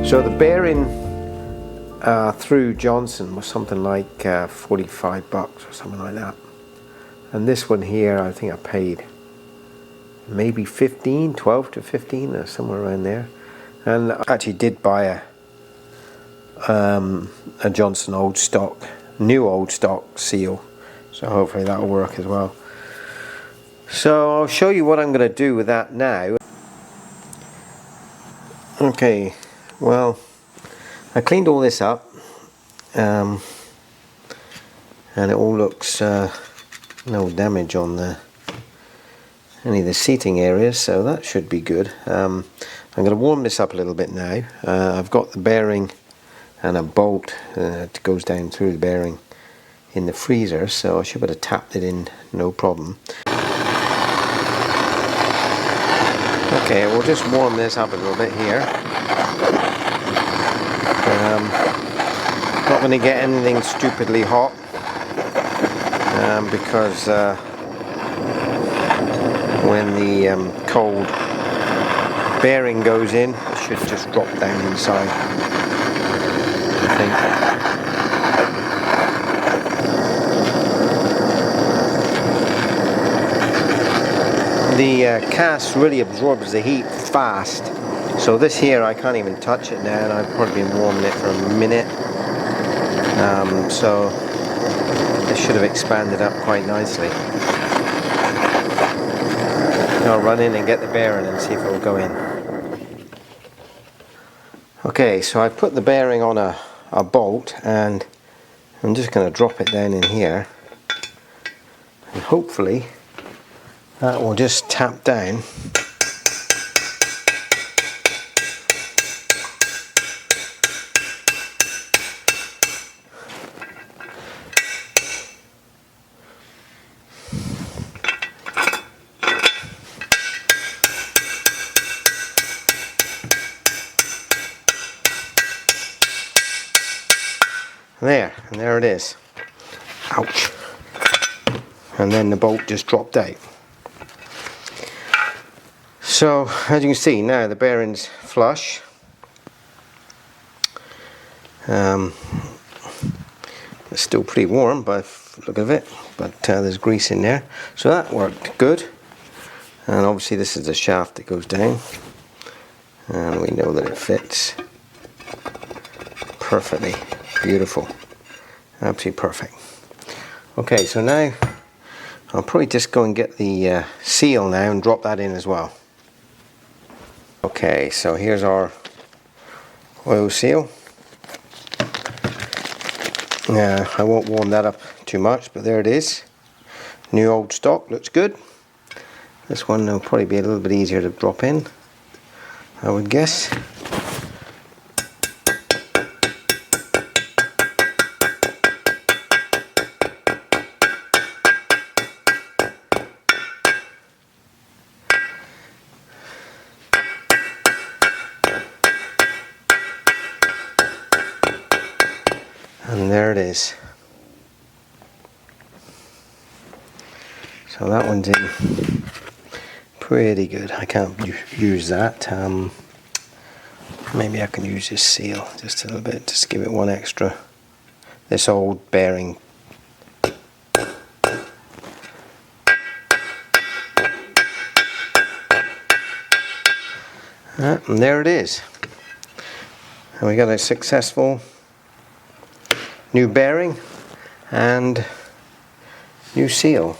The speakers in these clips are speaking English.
So the bearing through Johnson was something like 45 bucks or something like that. And this one here, I think I paid maybe 12 to 15 or somewhere around there. And I actually did buy a Johnson new old stock seal. So hopefully that'll work as well. So I'll show you what I'm going to do with that now. Okay, well, I cleaned all this up, and it all looks no damage on any of the seating areas, so that should be good. I'm going to warm this up a little bit now. I've got the bearing and a bolt that goes down through the bearing in the freezer, so I should be able to tap it in no problem. Okay, we'll just warm this up a little bit here. Not going to get anything stupidly hot because when the cold bearing goes in, it should just drop down inside, I think. The cast really absorbs the heat fast, so this here I can't even touch it now, and I've probably been warming it for a minute. So this should have expanded up quite nicely. I'll run in and get the bearing and see if it will go in. Okay, so I put the bearing on a bolt, and I'm just going to drop it down in here, and hopefully that will just tap down. And there it is. Ouch. And then the bolt just dropped out. So as you can see now, the bearing's flush. It's still pretty warm by the look of it, but there's grease in there, so that worked good. And obviously this is the shaft that goes down, and we know that it fits perfectly. Beautiful, absolutely perfect. Okay, so now I'll probably just go and get the seal now and drop that in as well. Okay, so here's our oil seal. I won't warm that up too much, but there it is. New old stock, looks good. This one will probably be a little bit easier to drop in, I would guess. And there it is. So that one's in pretty good. I can't use that. Maybe I can use this seal just a little bit, just give it one extra. This old bearing. And there it is. And we got a successful new bearing and new seal.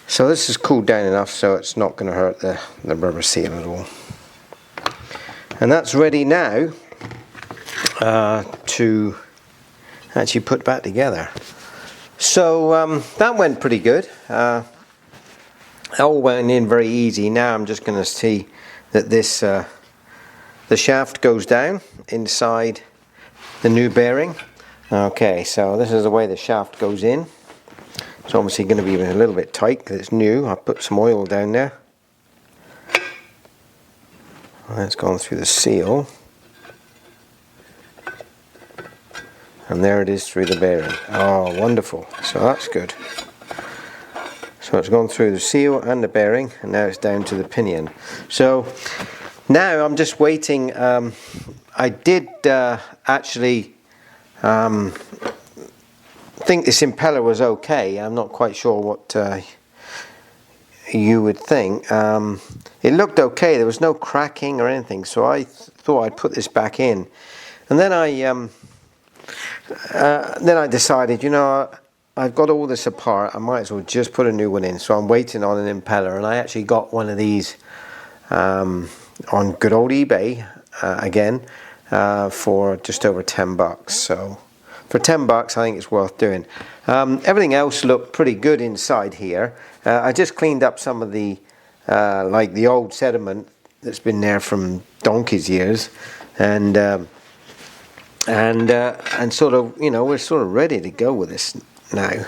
So this is cooled down enough so it's not going to hurt the rubber seal at all. And that's ready now to actually put back together. So that went pretty good. It all went in very easy. Now I'm just going to see that this the shaft goes down inside the new bearing. Okay, so this is the way the shaft goes in. It's obviously going to be a little bit tight because it's new. I put some oil down there. And it's gone through the seal. And there it is through the bearing. Oh, wonderful. So that's good. So it's gone through the seal and the bearing, and now it's down to the pinion. So now I'm just waiting. I did actually think this impeller was okay. I'm not quite sure what you would think. It looked okay. There was no cracking or anything, so I thought I'd put this back in. And then I decided, you know, I've got all this apart, I might as well just put a new one in. So I'm waiting on an impeller, and I actually got one of these on good old eBay again for just over $10. So for $10, I think it's worth doing. Everything else looked pretty good inside here. I just cleaned up some of the like the old sediment that's been there from donkey's years, and sort of, you know, we're sort of ready to go with this now.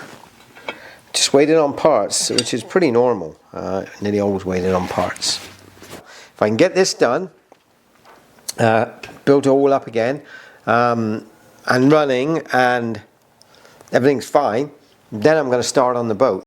Just waiting on parts, which is pretty normal. Nearly always waiting on parts. If I can get this done, built it all up again, and running, and everything's fine, then I'm going to start on the boat.